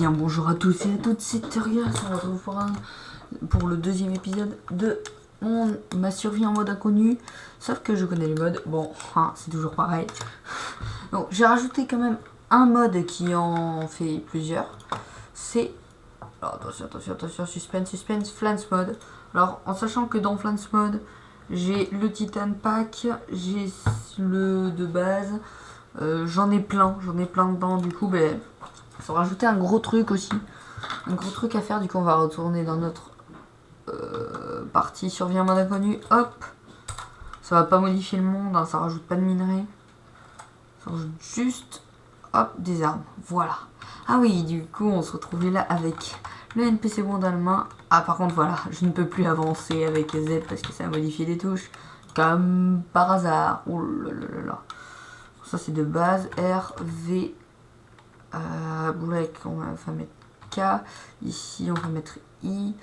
bien bonjour à tous et à toutes, c'est Teria, on se retrouve pour le deuxième épisode de ma survie en mode inconnu. Sauf que je connais les modes, bon, hein, c'est toujours pareil. Donc j'ai rajouté quand même un mode qui en fait plusieurs. C'est... Alors, attention, suspense, Flans mode. Alors en sachant que dans Flans mode, j'ai le Titan Pack, j'ai le de base, j'en ai plein dedans, du coup ben... Faut rajouter un gros truc aussi. Un gros truc à faire. Du coup, on va retourner dans notre partie survie en mode inconnu. Hop. Ça va pas modifier le monde. Hein, ça rajoute pas de minerais. Ça rajoute juste... Hop, des armes. Voilà. Ah oui, du coup, on se retrouvait là avec le NPC Wand allemand. Ah, par contre, voilà. Je ne peux plus avancer avec Z parce que ça a modifié les touches. Comme par hasard. Oh là là là. Ça, c'est de base. R, V... Boulek, on va mettre K. Ici, on va mettre I.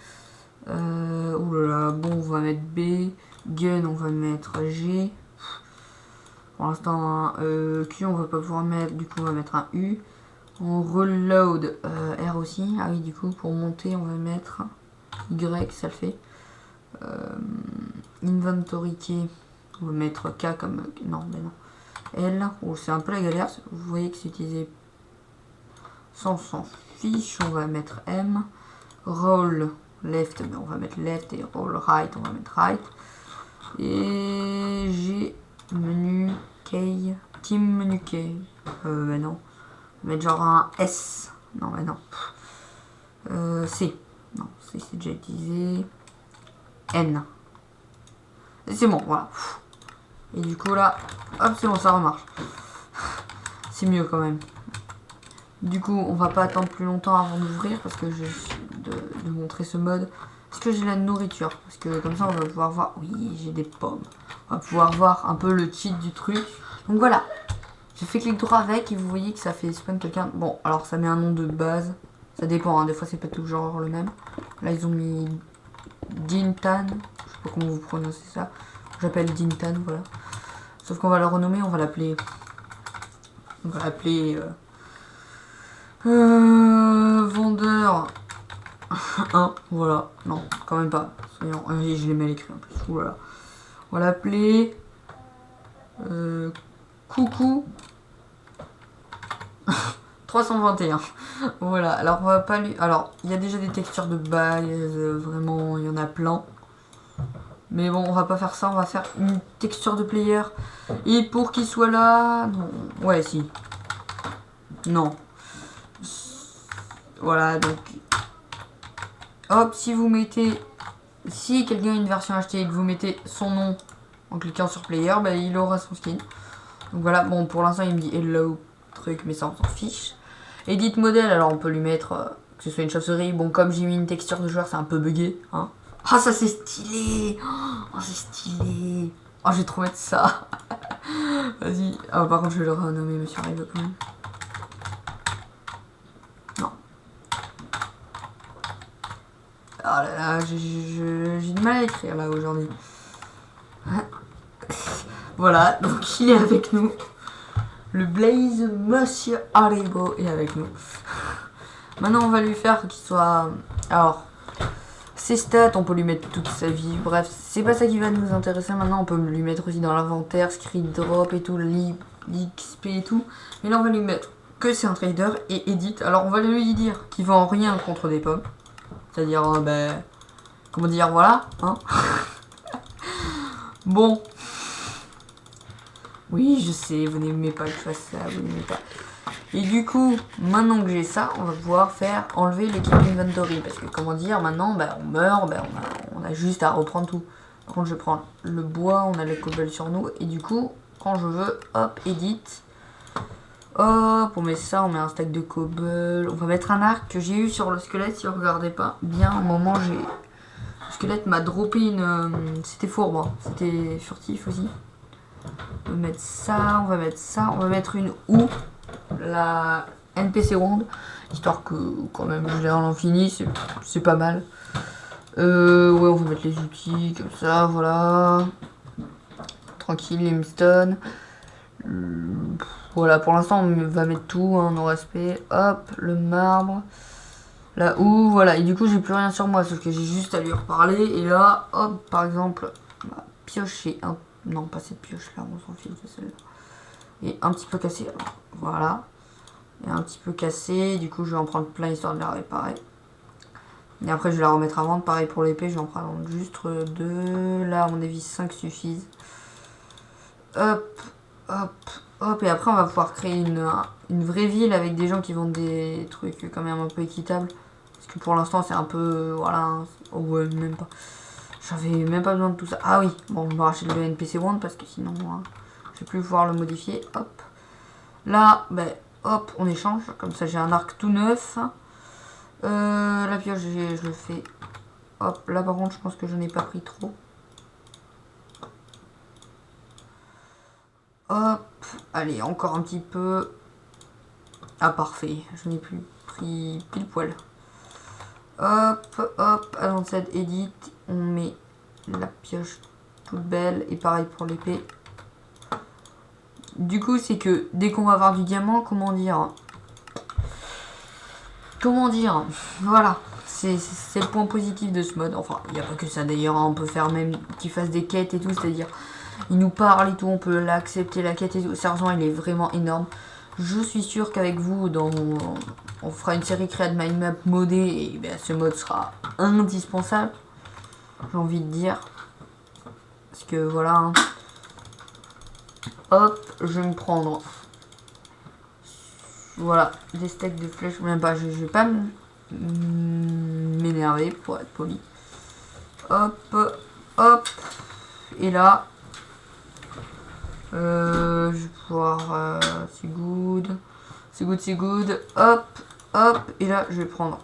Oulala, bon, on va mettre B. Gun, on va mettre G. Pour l'instant, Q, on va pas pouvoir mettre. Du coup, on va mettre un U. On reload R aussi. Ah oui, du coup, pour monter, on va mettre Y, ça le fait. Inventory key, on va mettre K comme. Non, mais non. L, oh, c'est un peu la galère. Vous voyez que c'est utilisé. Sans s'en fiche, on va mettre M. Roll left, mais on va mettre left. Et roll right, on va mettre right. Et G, menu K, team menu K. Mais non. On va mettre genre un S. Non, mais non. C. Non, C c'est déjà utilisé. N. C'est bon, voilà. Et du coup là, hop, c'est bon, ça remarche. C'est mieux quand même. Du coup, on va pas attendre plus longtemps avant d'ouvrir parce que de montrer ce mode. Est-ce que j'ai la nourriture? Parce que comme ça, on va pouvoir voir. Oui, j'ai des pommes. On va pouvoir voir un peu le cheat du truc. Donc voilà. J'ai fait clic droit avec et vous voyez que ça fait spawn quelqu'un. Bon, alors ça met un nom de base. Ça dépend, hein. Des fois c'est pas toujours le même. Là, ils ont mis Dintan. Je sais pas comment vous prononcez ça. J'appelle Dintan, voilà. Sauf qu'on va le renommer, on va l'appeler. On va l'appeler. Vendeur 1, voilà, non, quand même pas. Soyons, je l'ai mal écrit en plus. Oulala. On va l'appeler Coucou 321. Voilà, alors on va pas lui. Alors, il y a déjà des textures de base, vraiment, il y en a plein. Mais bon, on va pas faire ça, on va faire une texture de player. Et pour qu'il soit là. Non. Ouais, si. Non. Voilà, donc hop, si vous mettez, si quelqu'un a une version achetée et que vous mettez son nom en cliquant sur player, bah, il aura son skin. Donc voilà, bon, pour l'instant il me dit hello truc, mais ça on s'en fiche. Edit modèle, alors on peut lui mettre que ce soit une chauve-souris. Bon, comme j'ai mis une texture de joueur, c'est un peu bugué, hein. Ah, ça c'est stylé. Oh, c'est stylé. Oh, je vais trop mettre ça. Vas-y. Ah, par contre je vais le renommer Monsieur Rive quand même. Oh là là, j'ai du mal à écrire là aujourd'hui. Voilà, donc il est avec nous. Le Blaze, Monsieur Haribo est avec nous. Maintenant on va lui faire qu'il soit... Alors, ses stats, on peut lui mettre toute sa vie. Bref, c'est pas ça qui va nous intéresser maintenant. On peut lui mettre aussi dans l'inventaire, script drop et tout, l'XP et tout. Mais là on va lui mettre que c'est un trader et edit. Alors on va lui dire qu'il vend rien contre des pommes. C'est-à-dire, ben, comment dire, voilà, hein. Bon. Oui, je sais, vous n'aimez pas que je fasse ça, vous n'aimez pas. Et du coup, maintenant que j'ai ça, on va pouvoir faire enlever l'équipe inventory. Parce que, comment dire, maintenant, ben, on meurt, ben, on a juste à reprendre tout. Par contre, je prends le bois, on a le cobble sur nous. Et du coup, quand je veux, hop, edit. Hop, on met ça, on met un stack de cobble. On va mettre un arc que j'ai eu sur le squelette, si vous regardez pas bien. Au moment, le squelette m'a droppé une... C'était fourbe, hein. C'était furtif aussi. On va mettre ça, on va mettre ça. On va mettre une OU, la NPC Wand. Histoire que, quand même, je l'ai en l'infini, c'est pas mal. Ouais, on va mettre les outils, comme ça, voilà. Tranquille, limestone. Voilà, pour l'instant, on va mettre tout, hein, nos respects. Hop, le marbre. Là où, voilà, et du coup j'ai plus rien sur moi, sauf que j'ai juste à lui reparler, et là, hop, par exemple, ma pioche est un... Non, pas cette pioche là, on s'en fiche de celle-là. Et un petit peu cassée, voilà. Et un petit peu cassée, du coup je vais en prendre plein histoire de la réparer. Et après je vais la remettre à vendre, pareil pour l'épée, je vais en prendre juste 2, là à mon avis 5 suffisent. Hop, hop, hop, et après on va pouvoir créer une vraie ville avec des gens qui vendent des trucs quand même un peu équitables. Parce que pour l'instant c'est un peu, voilà, oh ouais, même pas. J'avais même pas besoin de tout ça. Ah oui, bon, on va racheter le NPC Wand parce que sinon, hein, je vais plus pouvoir le modifier. Hop. Là, ben, hop, on échange. Comme ça, j'ai un arc tout neuf. La pioche, je le fais. Hop, là par contre, je pense que je n'ai pas pris trop. Hop, allez, encore un petit peu. Ah, parfait. Je n'ai plus pris pile poil. Hop, hop, Advanced Edit. On met la pioche toute belle. Et pareil pour l'épée. Du coup, c'est que dès qu'on va avoir du diamant, comment dire, voilà. C'est le point positif de ce mode. Enfin, il n'y a pas que ça d'ailleurs. Hein. On peut faire même qu'il fasse des quêtes et tout. C'est-à-dire, il nous parle et tout. On peut l'accepter, la quête et tout. Sérieusement, il est vraiment énorme. Je suis sûr qu'avec vous, on fera une série créa de mind map modée. Et ben, ce mode sera indispensable. J'ai envie de dire. Parce que voilà. Hein. Hop, je vais me prendre. Voilà, des stacks de flèches. Même pas, je vais pas m'énerver pour être poli. Hop, hop. Et là, je vais pouvoir. C'est good. C'est good, c'est good. Hop, hop. Et là, je vais prendre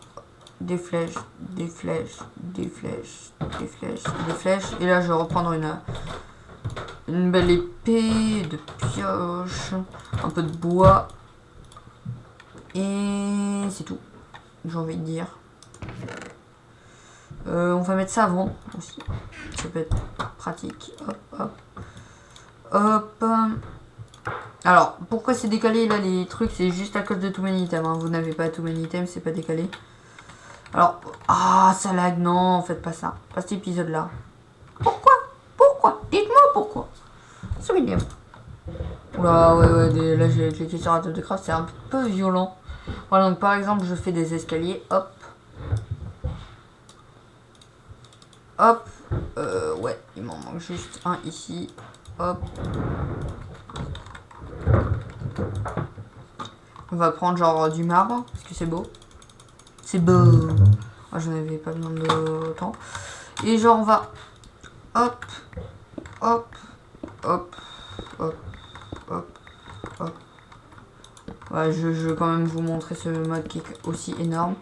des flèches, des flèches, des flèches, des flèches, des flèches. Et là, je vais reprendre une belle épée de pioche. Un peu de bois. Et c'est tout, j'ai envie de dire. On va mettre ça avant aussi. Ça peut être pratique. Hop, hop. Hop. Alors, pourquoi c'est décalé là les trucs? C'est juste à cause de Too Many Items. Hein. Vous n'avez pas Too Many Items, c'est pas décalé. Alors, ah, ça lag. Non, faites pas ça. Pas cet épisode là. Pourquoi? Pourquoi? Dites-moi pourquoi. C'est mignon. Oula, ouais, là j'ai cliqué sur la table de craft, c'est un peu violent. Voilà, donc par exemple, je fais des escaliers, hop. Hop. Ouais, il m'en manque juste un ici. Hop. On va prendre genre du marbre, parce que c'est beau. C'est beau. Moi, j'en avais pas besoin de temps. Et genre, on va... Hop. Hop. Hop. Hop. Hop. Hop. Ouais, je vais quand même vous montrer ce mode qui est aussi énorme.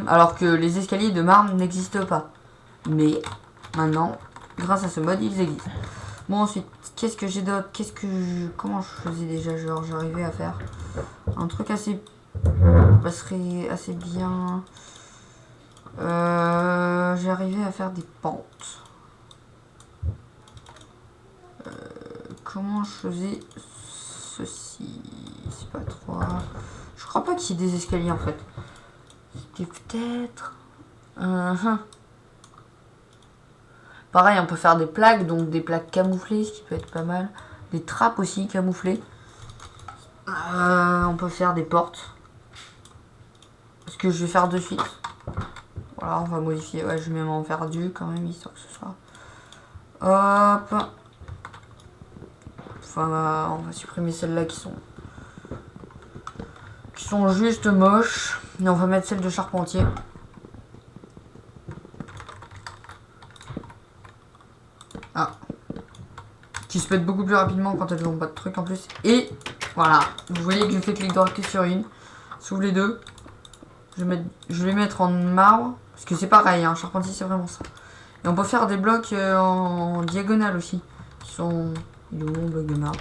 Alors que les escaliers de marbre n'existent pas. Mais maintenant, grâce à ce mode, ils existent. Bon, ensuite, qu'est-ce que j'ai d'autre? Comment je faisais déjà? Genre, j'arrivais à faire un truc assez... passerait assez bien. J'arrivais à faire des pentes. Comment je faisais ceci? C'est pas trop... Je crois pas qu'il y ait des escaliers en fait. C'était peut-être... Pareil, on peut faire des plaques, donc des plaques camouflées, ce qui peut être pas mal. Des trappes aussi camouflées. On peut faire des portes. Ce que je vais faire de suite. Voilà, on va modifier. Ouais, je vais même en faire du quand même, histoire que ce soit... Hop. Enfin, on va supprimer celles-là qui sont juste moches. Et on va mettre celle de charpentier. Ah. Qui se pète beaucoup plus rapidement quand elles n'ont pas de truc en plus. Et voilà. Vous voyez que je fais clic droit que sur une. Sous les deux. Je vais mettre en marbre. Parce que c'est pareil, hein, charpentier c'est vraiment ça. Et on peut faire des blocs en diagonale aussi. Qui sont... Il est où mon bloc de marbre?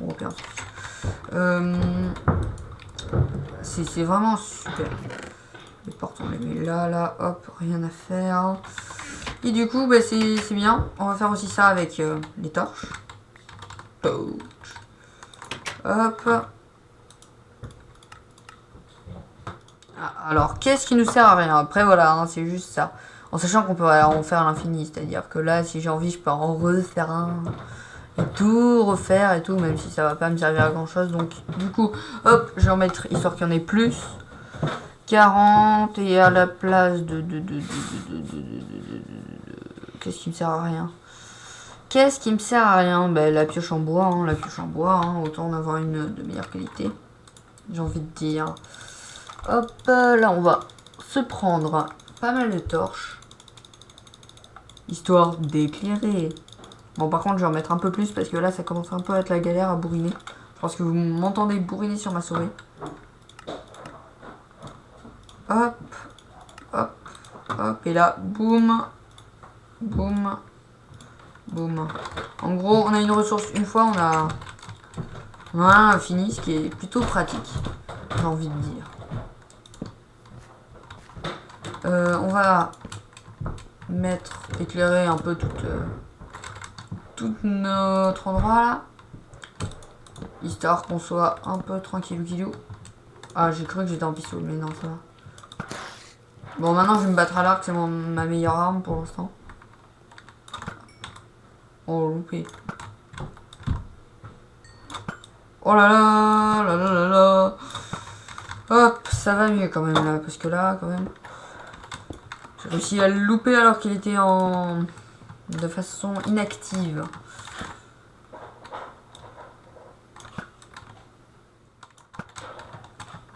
On repère. C'est vraiment super. Les portes on les met là, hop, rien à faire. Et du coup, bah, c'est bien. On va faire aussi ça avec les torches. Hop. Alors, qu'est-ce qui nous sert à rien? Après, voilà, hein, c'est juste ça. En sachant qu'on peut en faire à l'infini. C'est-à-dire que là, si j'ai envie, je peux en refaire un. Et tout refaire et tout, même si ça va pas me servir à grand-chose. Donc, du coup, hop, je vais en mettre, histoire qu'il y en ait plus. 40 et à la place de qu'est-ce qui me sert à rien? Qu'est-ce qui me sert à rien? Ben, la pioche en bois, hein, la pioche en bois, hein, autant en avoir une de meilleure qualité. J'ai envie de dire. Hop, là on va se prendre pas mal de torches. Histoire d'éclairer. Bon, par contre, je vais en mettre un peu plus parce que là, ça commence un peu à être la galère à bourriner. Je pense que vous m'entendez bourriner sur ma souris. Hop, hop, hop, et là, boum, boum, boum. En gros, on a une ressource une fois, on a un infini, ce qui est plutôt pratique, j'ai envie de dire. On va mettre, éclairer un peu tout notre endroit là, histoire qu'on soit un peu tranquillou. Ah, j'ai cru que j'étais en pistolet, mais non, ça va. Bon, maintenant je vais me battre à l'arc, c'est ma meilleure arme pour l'instant. Oh, loupé. Oh là là, là là là là. Hop, ça va mieux quand même là, parce que là, quand même, j'ai réussi à le louper alors qu'il était de façon inactive.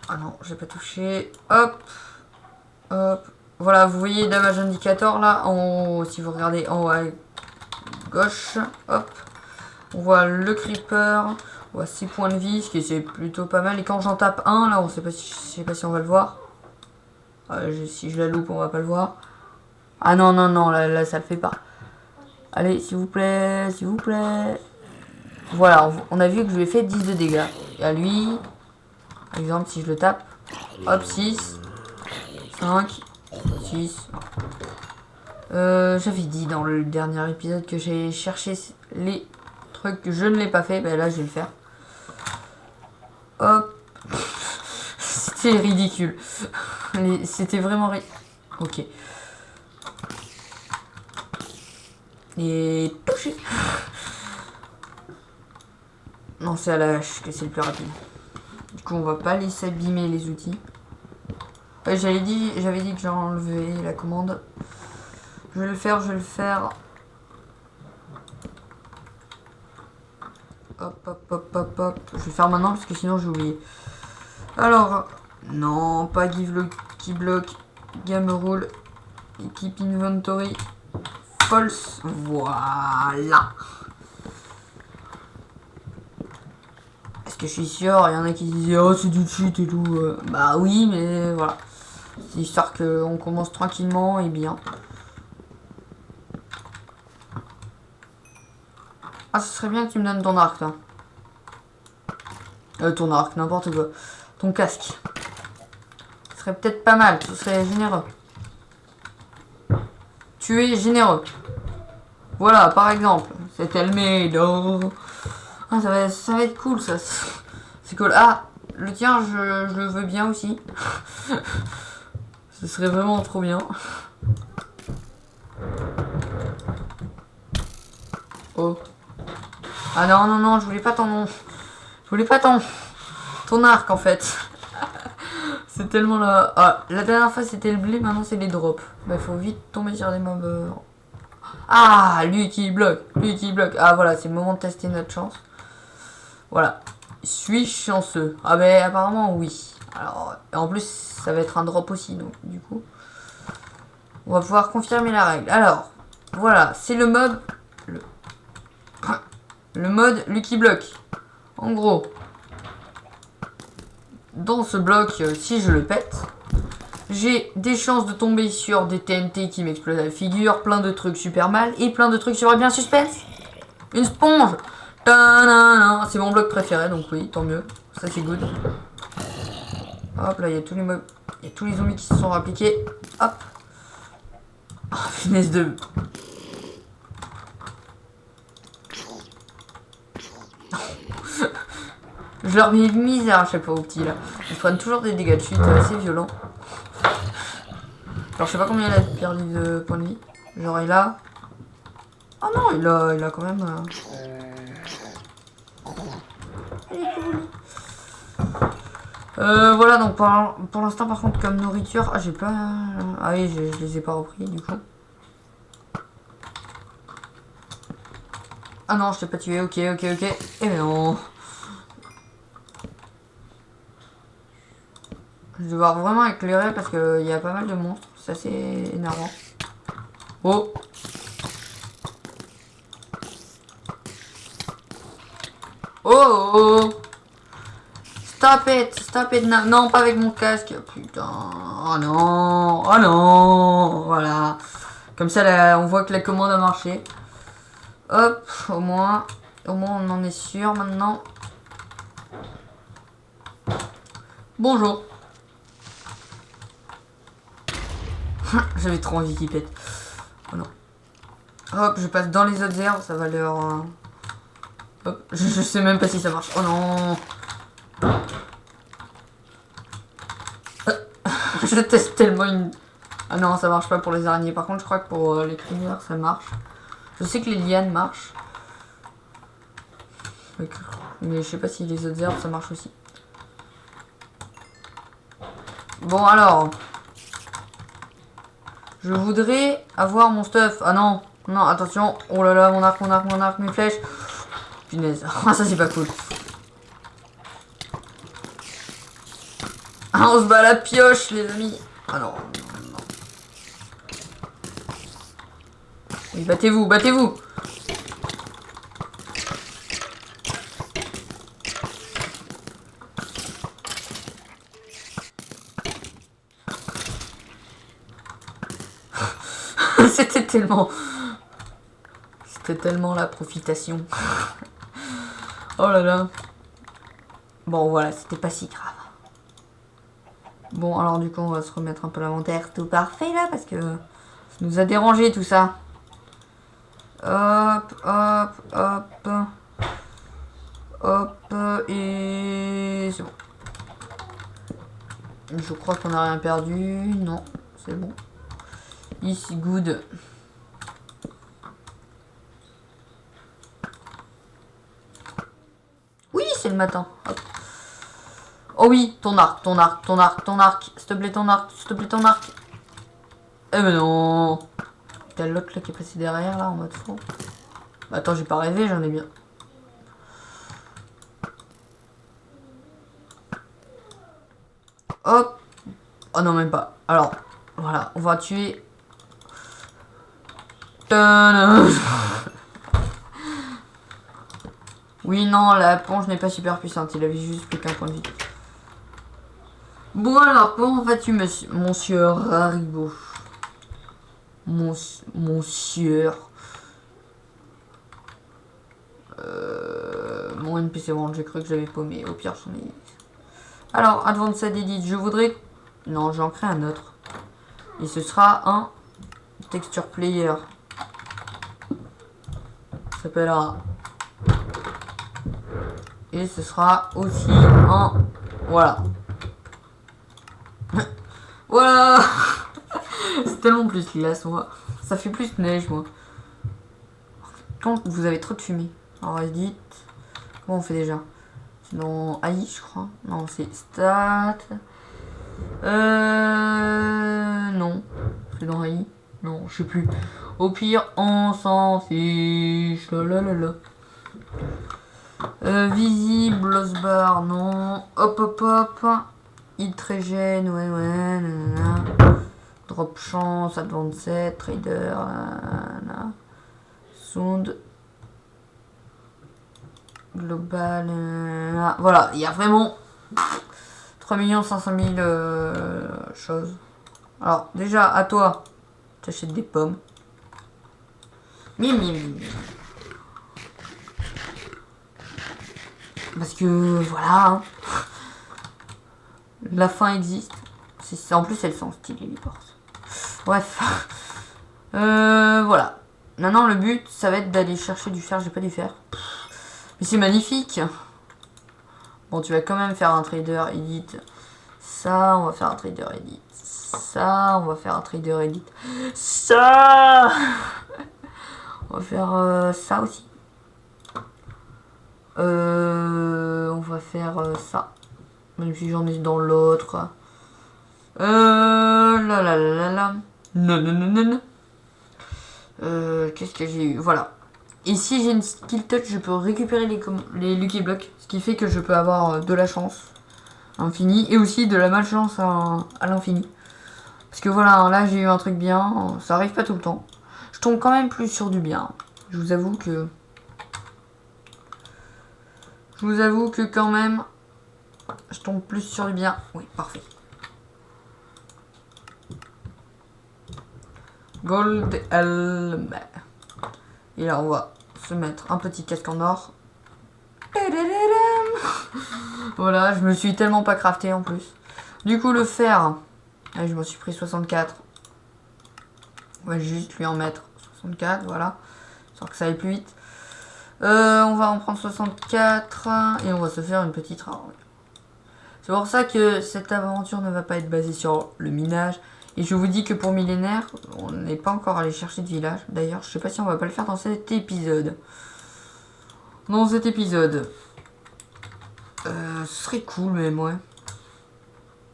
Ah non, j'ai pas touché. Hop, hop. Voilà, vous voyez damage indicator là, en haut, si vous regardez en haut à gauche, hop, on voit le creeper, on voit 6 points de vie, ce qui est plutôt pas mal. Et quand j'en tape un, là, on sait pas si, je sais pas si on va le voir. Si je la loupe, on va pas le voir. Ah non, non, non, là ça le fait pas. Allez, s'il vous plaît, s'il vous plaît. Voilà, on a vu que je lui ai fait 10 de dégâts. Et à lui, par exemple, si je le tape, hop, 6, 5, 6. J'avais dit dans le dernier épisode que j'ai cherché les trucs que je ne l'ai pas fait. Ben là, je vais le faire. Hop. C'était ridicule. C'était vraiment ok. Et touché. Non, c'est à la hache que c'est le plus rapide. Du coup, on va pas laisser abîmer les outils. J'avais dit que j'enlevais la commande. Je vais le faire, je vais le faire. Hop, hop, hop, hop, hop. Je vais le faire maintenant parce que sinon j'ai oublié. Alors, non, pas give key block, game rule, keep inventory, false. Voilà. Est-ce que je suis sûr? Il y en a qui disent oh c'est du cheat et tout. Bah oui, mais voilà. C'est histoire qu'on commence tranquillement et bien. Ah, ce serait bien que tu me donnes ton arc, là. Ton arc, n'importe quoi. Ton casque. Ce serait peut-être pas mal, ce serait généreux. Tu es généreux. Voilà, par exemple. C'est Almeida. Ah, ça va être cool, ça. C'est cool. Ah, le tien, je le veux bien aussi. Ce serait vraiment trop bien. Oh. Ah non, non, non, je voulais pas ton... Je voulais pas ton arc, en fait. C'est tellement là... Ah, la dernière fois, c'était le blé, maintenant, c'est les drops. Bah, faut vite tomber sur des mobs... Ah, lui qui bloque, lui qui bloque. Ah, voilà, c'est le moment de tester notre chance. Voilà. Suis-je chanceux? Ah, ben, apparemment, oui. Alors, en plus, ça va être un drop aussi, donc, du coup... On va pouvoir confirmer la règle. Alors, voilà, c'est le mob... Le mode Lucky Block. En gros, dans ce bloc, si je le pète, j'ai des chances de tomber sur des TNT qui m'explosent la figure, plein de trucs super mal, et plein de trucs super bien suspense. Une sponge. C'est mon bloc préféré, donc oui, tant mieux. Ça c'est good. Hop, là, il y a tous les mobs, il y a tous les zombies qui se sont appliqués. Hop. Oh, finesse de... Je leur mets une misère à chaque fois aux petits là. Ils prennent toujours des dégâts de chute assez violents. Alors je sais pas combien il a perdu de points de vie. Genre il a... Oh non, il a quand même... Voilà, donc pour l'instant par contre comme nourriture... Ah j'ai pas... Ah oui, je les ai pas repris du coup. Ah non, je t'ai pas tué, ok. Eh non. Je vais devoir vraiment éclairer parce qu'il y a pas mal de monstres. C'est assez énervant. Oh. Oh. Stop it. Non, pas avec mon casque. Putain. Oh non. Oh non. Voilà. Comme ça, là, on voit que la commande a marché. Hop, au moins on en est sûr maintenant. Bonjour. J'avais trop envie qu'ils pètent. Oh non. Hop, je passe dans les autres herbes, ça va leur... Hop, je sais même pas si ça marche. Oh non. Je teste tellement une... Ah non, ça marche pas pour les araignées. Par contre, je crois que pour les criminels, ça marche. Je sais que les lianes marchent. Mais je sais pas si les autres herbes, ça marche aussi. Bon, alors... Je voudrais avoir mon stuff. Ah non, non, attention. Oh là là, mon arc, mes flèches. Punaise. Ah, ça c'est pas cool. Ah, on se bat à la pioche, les amis. Ah non, non. Oui, battez-vous. C'était tellement la profitation. Oh là là. Bon voilà, c'était pas si grave. Bon alors du coup on va se remettre un peu l'inventaire tout parfait là parce que ça nous a dérangé tout ça. Hop. Et c'est bon. Je crois qu'on n'a rien perdu. Non, c'est bon. Ici, good. Oui, c'est le matin. Hop. Oh oui, ton arc. S'il te plaît, ton arc. Eh ben non. T'as l'autre là qui est passé derrière là en mode faux. Bah, attends, j'ai pas rêvé, j'en ai bien. Hop. Oh non, même pas. Alors, voilà, on va tuer. Oui, non, la ponge n'est pas super puissante. Il avait juste plus qu'un point de vie. Bon, alors, comment vas-tu, monsieur Haribo? Monsieur. Mon NPC World, j'ai cru que j'avais paumé. Au pire, j'en ai. Alors, Advanced Edit, je voudrais... Non, j'en crée un autre. Et ce sera un texture player. Ça s'appellera... Et ce sera aussi un... Voilà. Voilà. C'est tellement plus glace, moi. Ça fait plus neige, moi. Quand vous avez trop de fumée. Alors, edit. Comment on fait déjà? C'est dans AI, je crois. Non, c'est stat. Non. C'est dans AI. Non, je sais plus. Au pire, on s'en fiche. Lalalala. Visible, bar, non. Hop. Hit regen, ouais. Nanana. Drop chance, advanced, trader, nanana. Sound. Global, nanana. Voilà, il y a vraiment 3 500 000 choses. Alors, déjà, à toi, t'achètes des pommes. Mime. Parce que, voilà. Hein. La fin existe. En plus, elles sont stylées, les portes. Bref. Voilà. Maintenant, le but, ça va être d'aller chercher du fer. J'ai pas du fer. Mais c'est magnifique. Bon, tu vas quand même faire un trader edit. Ça, on va faire un trader edit. Ça, on va faire un trader edit. Ça on va faire ça aussi. On va faire ça. Même si j'en ai dans l'autre. Là là là là là. Non, non, non, non, non. Qu'est-ce que j'ai eu? Voilà. Ici, j'ai une skill touch, je peux récupérer les Lucky Blocks. Ce qui fait que je peux avoir de la chance à l'infini. Et aussi de la malchance à l'infini. Parce que voilà, là, j'ai eu un truc bien. Ça arrive pas tout le temps. Je tombe quand même plus sur du bien. Je vous avoue que... quand même, je tombe plus sur du bien. Oui, parfait. Gold helmet. Et là, on va se mettre un petit casque en or. Voilà, je me suis tellement pas crafté en plus. Du coup, le fer, là, je m'en suis pris 64. On va juste lui en mettre 64, voilà. Sans que ça aille plus vite. On va en prendre 64 et on va se faire une petite arme. C'est pour ça que cette aventure ne va pas être basée sur le minage. Et je vous dis que pour millénaire, on n'est pas encore allé chercher de village. D'ailleurs, je sais pas si on va pas le faire dans cet épisode. Ce serait cool même, ouais.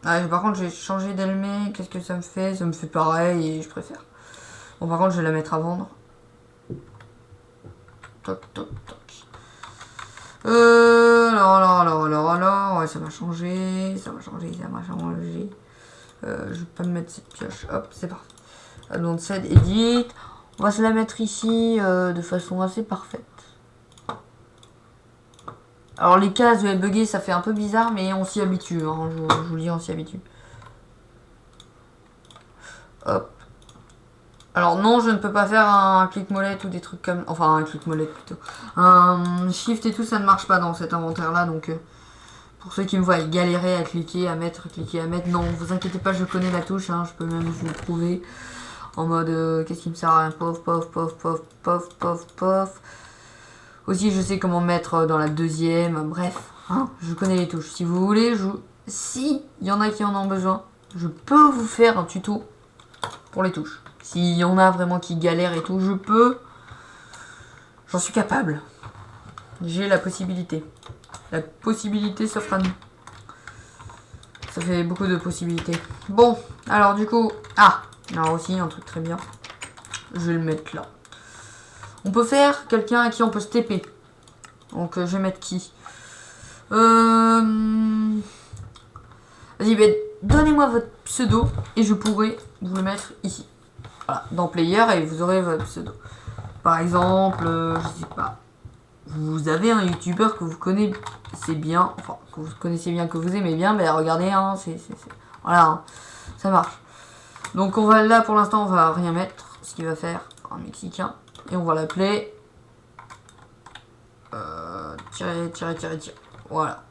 Ah, par contre, j'ai changé d'helmet. Qu'est-ce que ça me fait? Ça me fait pareil et je préfère. Bon, par contre, je vais la mettre à vendre. Toc, toc, toc. Alors, ouais, ça va changer. Je vais pas me mettre cette pioche. Hop, c'est parti. Donc, cette edit. On va se la mettre ici de façon assez parfaite. Alors, les cases bugger, ça fait un peu bizarre, mais on s'y habitue. Hein, je vous le dis, on s'y habitue. Hop. Alors non, je ne peux pas faire un clic molette ou des trucs comme... Enfin, un clic molette plutôt. Un shift et tout, ça ne marche pas dans cet inventaire-là. Donc, pour ceux qui me voient galérer à cliquer, à mettre, non, vous inquiétez pas, je connais la touche. Hein, je peux même vous le prouver. En mode, qu'est-ce qui me sert à rien? Pof, pof, pof, pof, pof, pof, pof. Aussi, je sais comment mettre dans la deuxième. Bref, hein, je connais les touches. Si vous voulez, si il y en a qui en ont besoin, je peux vous faire un tuto pour les touches. S'il y en a vraiment qui galèrent et tout, je peux. J'en suis capable. J'ai la possibilité. La possibilité s'offre à nous. Ça fait beaucoup de possibilités. Bon, alors du coup... Ah, alors aussi, un truc très bien. Je vais le mettre là. On peut faire quelqu'un à qui on peut se TP. Donc, je vais mettre qui? Vas-y, ben, donnez-moi votre pseudo et je pourrai vous le mettre ici. Voilà, dans Player et vous aurez votre pseudo. Par exemple, je sais pas. Vous avez un youtubeur que vous connaissez bien, enfin, que vous connaissez bien, que vous aimez bien, mais regardez, hein, voilà, hein, ça marche. Donc on va là pour l'instant, on va rien mettre, ce qu'il va faire un Mexicain, et on va l'appeler voilà.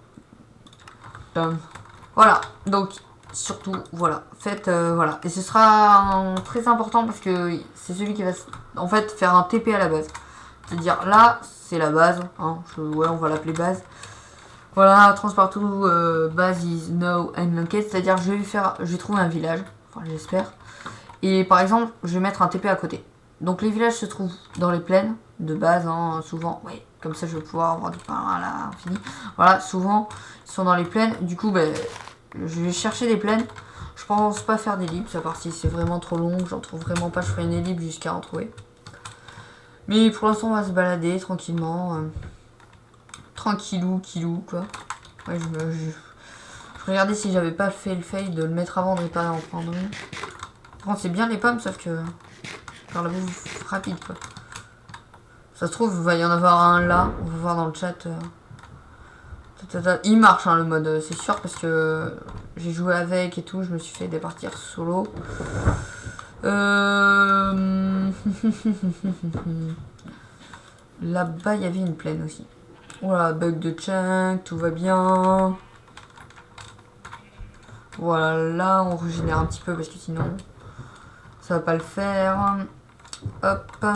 Voilà, donc surtout, voilà, faites, voilà. Et ce sera très important parce que c'est celui qui va, en fait, faire un TP à la base. C'est-à-dire, là, c'est la base, hein, ouais, on va l'appeler base. Voilà, transpartout, base is now unlocked, c'est-à-dire, je vais trouver un village, enfin, j'espère. Et par exemple, je vais mettre un TP à côté. Donc, les villages se trouvent dans les plaines, de base, hein, souvent, oui, comme ça, je vais pouvoir avoir du pain à l'infini. Voilà, souvent, ils sont dans les plaines, du coup, ben... je vais chercher des plaines. Je pense pas faire d'ellipse, à part si c'est vraiment trop long, j'en trouve vraiment pas, je ferai une ellipse jusqu'à en trouver. Mais pour l'instant, on va se balader tranquillement. Tranquillou, quoi. Ouais, je regardais si j'avais pas fait le fail de le mettre à vendre et pas en prendre une. Par contre, c'est bien les pommes, sauf que... faire la bouffe rapide, quoi. Ça se trouve, il va y en avoir un là. On va voir dans le chat... Il marche hein, le mode, c'est sûr, parce que j'ai joué avec et tout, je me suis fait des parties solo. Là-bas, il y avait une plaine aussi. Voilà, bug de chunk, tout va bien. Voilà, là, on régénère un petit peu parce que sinon, ça va pas le faire. Hop.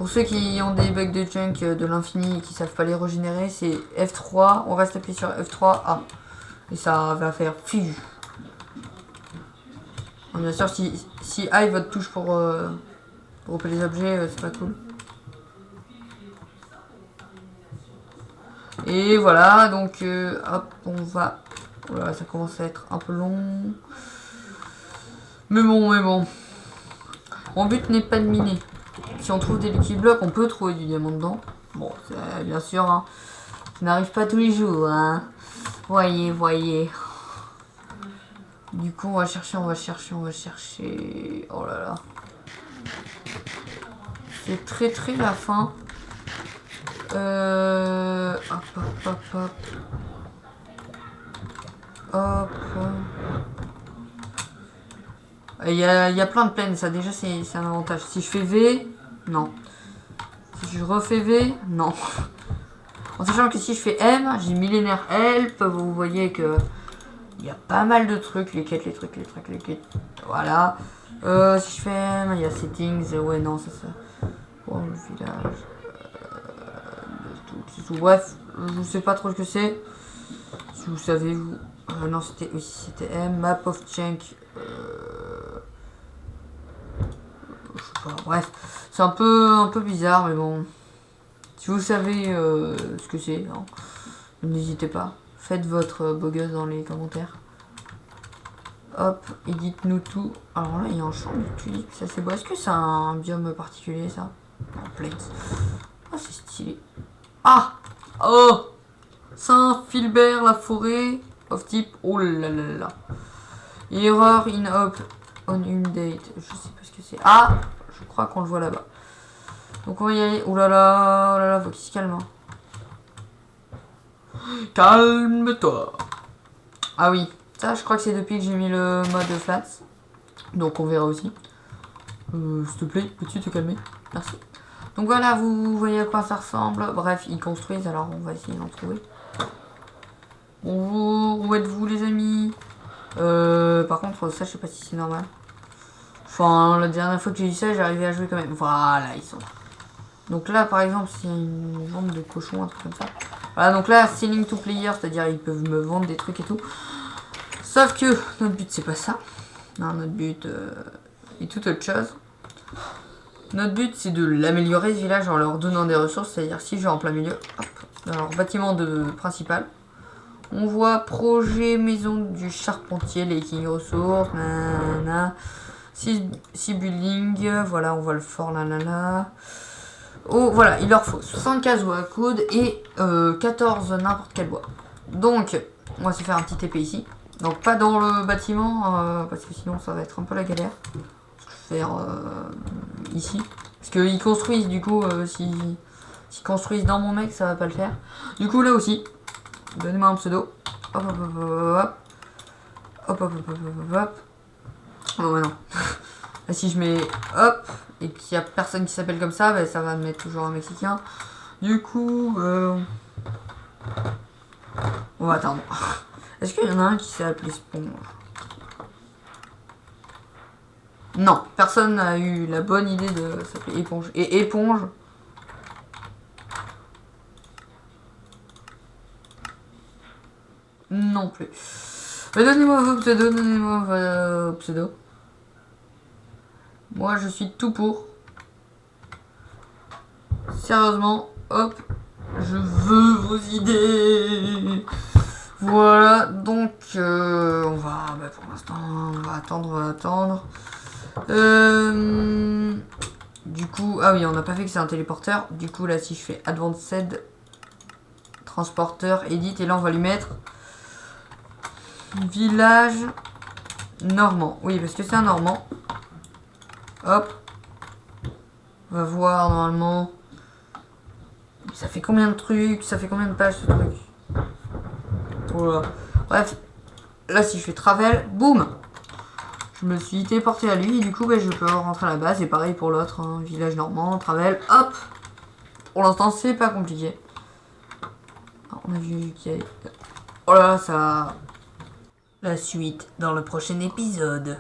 Pour ceux qui ont des bugs de junk de l'infini et qui savent pas les régénérer, c'est F3, on reste appuyé sur F3A. Et ça va faire fiu. Bien sûr, si A est votre touche pour couper les objets, c'est pas cool. Et voilà, donc hop, on va... Voilà, ça commence à être un peu long. Mais bon. Mon but n'est pas de miner. Si on trouve des Lucky Blocks, on peut trouver du diamant dedans. Bon, bien sûr, hein, ça n'arrive pas tous les jours, hein. Voyez. Du coup, on va chercher. Oh là là. C'est très la fin. Hop. Il y a plein de plaines, ça déjà c'est un avantage. Si je fais V, non. Si je refais V, non. En sachant que si je fais M, j'ai millénaire help, vous voyez que il y a pas mal de trucs, les quêtes. Voilà. Si je fais M, il y a settings, ouais non, ça. Oh, le village. Tout. Bref, je sais pas trop ce que c'est. Si vous savez, vous. Non, c'était M, map of chunk. Je sais pas, bref. C'est un peu bizarre, mais bon. Si vous savez ce que c'est, n'hésitez pas. Faites votre beau gosse dans les commentaires. Hop, et dites-nous tout. Alors là, il y a un champ de tulipes, ça c'est beau. Est-ce que c'est un biome particulier, ça? En plains. Ah, c'est stylé. Ah! Oh! Saint-Philbert, la forêt of type. Oh là là là. Error in up on une date. Je sais pas ce que c'est. Ah! Je crois qu'on le voit là-bas. Donc on va y aller. Oh là là, faut qu'il se calme. Calme-toi. Ah oui, ça je crois que c'est depuis que j'ai mis le mode flats. Donc on verra aussi. S'il te plaît, peux-tu te calmer? Merci. Donc voilà, vous voyez à quoi ça ressemble. Bref, ils construisent, alors on va essayer d'en trouver. Bonjour, où êtes-vous les amis? Par contre, ça je sais pas si c'est normal. Enfin, la dernière fois que j'ai eu ça, j'arrivais à jouer quand même. Voilà, ils sont. Donc là, par exemple, s'il y a une vente de cochon, un truc comme ça. Voilà, donc là, selling to player, c'est-à-dire ils peuvent me vendre des trucs et tout. Sauf que notre but, c'est pas ça. Non, notre but est tout autre chose. Notre but, c'est de l'améliorer, ce village, en leur donnant des ressources. C'est-à-dire, si je vais en plein milieu, hop, dans leur bâtiment principal. On voit projet maison du charpentier, les king ressources, nanana. 6 buildings, voilà, on voit le fort, là. Oh, voilà, il leur faut 75 bois à coude et 14 n'importe quel bois. Donc, on va se faire un petit épée ici. Donc, pas dans le bâtiment, parce que sinon ça va être un peu la galère. Je vais faire ici. Parce qu'ils construisent, du coup, s'ils construisent dans mon mec, ça va pas le faire. Du coup, là aussi, donnez-moi un pseudo. Hop. Oh, bah non. Là, si je mets hop, et qu'il n'y a personne qui s'appelle comme ça, bah, ça va me mettre toujours un Mexicain. Du coup, on va attendre. Est-ce qu'il y en a un qui s'est appelé Sponge? Non, personne n'a eu la bonne idée de s'appeler Éponge. Et Éponge... non plus. Mais donnez-moi vos pseudos, Moi, je suis tout pour. Sérieusement, hop, je veux vos idées. Voilà, donc on va, pour l'instant, on va attendre. Du coup, ah oui, on n'a pas fait que c'est un téléporteur. Du coup, là, si je fais Advanced, transporteur, edit, et là, on va lui mettre village normand. Oui, parce que c'est un normand. Hop. On va voir normalement. Ça fait combien de trucs? Ça fait combien de pages ce truc? Voilà. Bref. Là si je fais travel, boum. Je me suis téléporté à lui et du coup je peux rentrer à la base. Et pareil pour l'autre, hein, village normand, travel, hop. Pour l'instant c'est pas compliqué. Alors, on a vu qu'il y a... Oh là ça... La suite dans le prochain épisode.